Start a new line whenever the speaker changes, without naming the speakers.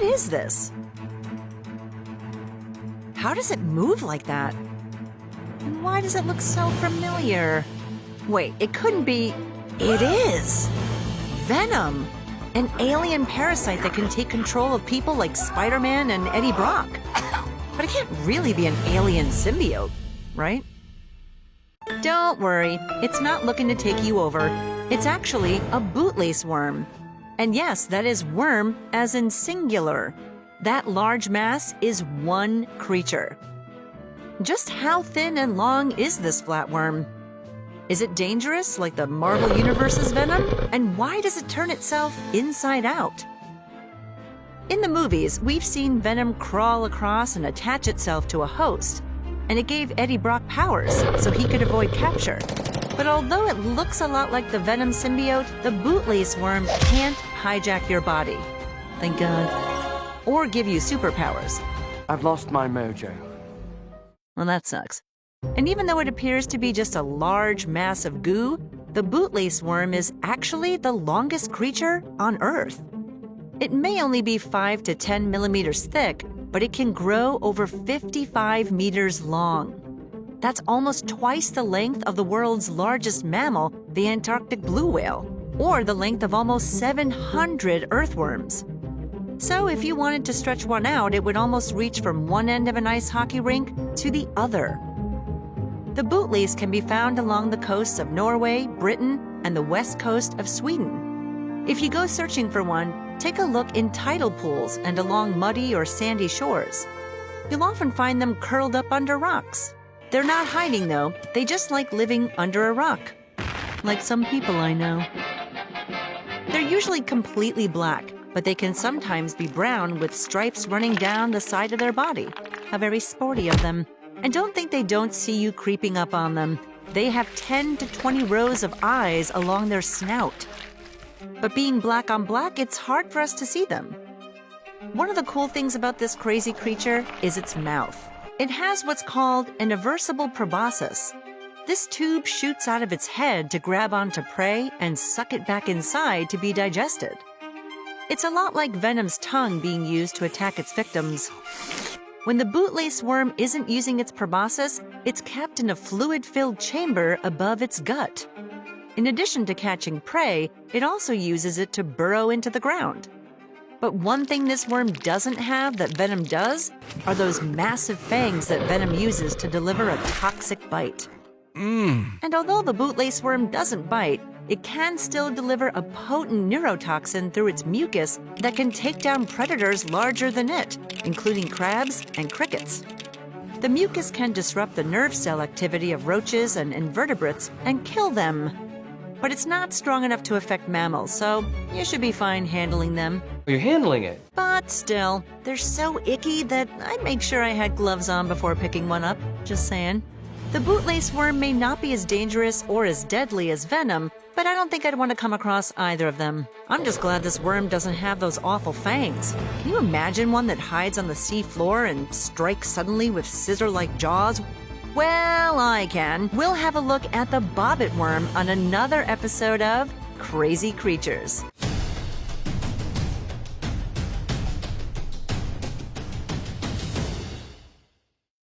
What is this? How does it move like that? And why does it look so familiar? Wait, it couldn't be... It is! Venom! An alien parasite that can take control of people like Spider-Man and Eddie Brock. But it can't really be an alien symbiote, right? Don't worry, it's not looking to take you over. It's actually a bootlace worm. And yes, that is worm as in singular. That large mass is one creature. Just how thin and long is this flatworm? Is it dangerous like the Marvel Universe's Venom? And why does it turn itself inside out? In the movies, we've seen Venom crawl across and attach itself to a host, and it gave Eddie Brock powers so he could avoid capture. But although it looks a lot like the Venom symbiote, the bootlace worm can't hijack your body. Thank God. Or give you superpowers.
I've lost my mojo.
Well, that sucks. And even though it appears to be just a large mass of goo, the bootlace worm is actually the longest creature on Earth. It may only be 5 to 10 millimeters thick, but it can grow over 55 meters long. That's almost twice the length of the world's largest mammal, the Antarctic blue whale, or the length of almost 700 earthworms. So if you wanted to stretch one out, it would almost reach from one end of an ice hockey rink to the other. The bootlace can be found along the coasts of Norway, Britain, and the west coast of Sweden. If you go searching for one, take a look in tidal pools and along muddy or sandy shores. You'll often find them curled up under rocks. They're not hiding, though. They just like living under a rock. Like some people I know. They're usually completely black, but they can sometimes be brown with stripes running down the side of their body. How very sporty of them. And don't think they don't see you creeping up on them. They have 10 to 20 rows of eyes along their snout. But being black on black, it's hard for us to see them. One of the cool things about this crazy creature is its mouth. It has what's called an irreversible proboscis. This tube shoots out of its head to grab onto prey and suck it back inside to be digested. It's a lot like Venom's tongue being used to attack its victims. When the bootlace worm isn't using its proboscis, it's kept in a fluid-filled chamber above its gut. In addition to catching prey, it also uses it to burrow into the ground. But one thing this worm doesn't have that Venom does are those massive fangs that Venom uses to deliver a toxic bite. And although the bootlace worm doesn't bite, it can still deliver a potent neurotoxin through its mucus that can take down predators larger than it, including crabs and crickets. The mucus can disrupt the nerve cell activity of roaches and invertebrates and kill them. But it's not strong enough to affect mammals, so you should be fine handling them.
You're handling it.
But still, they're so icky that I'd make sure I had gloves on before picking one up. Just saying. The bootlace worm may not be as dangerous or as deadly as Venom, but I don't think I'd want to come across either of them. I'm just glad this worm doesn't have those awful fangs. Can you imagine one that hides on the sea floor and strikes suddenly with scissor-like jaws? Well, I can. We'll have a look at the bobbit worm on another episode of Crazy Creatures.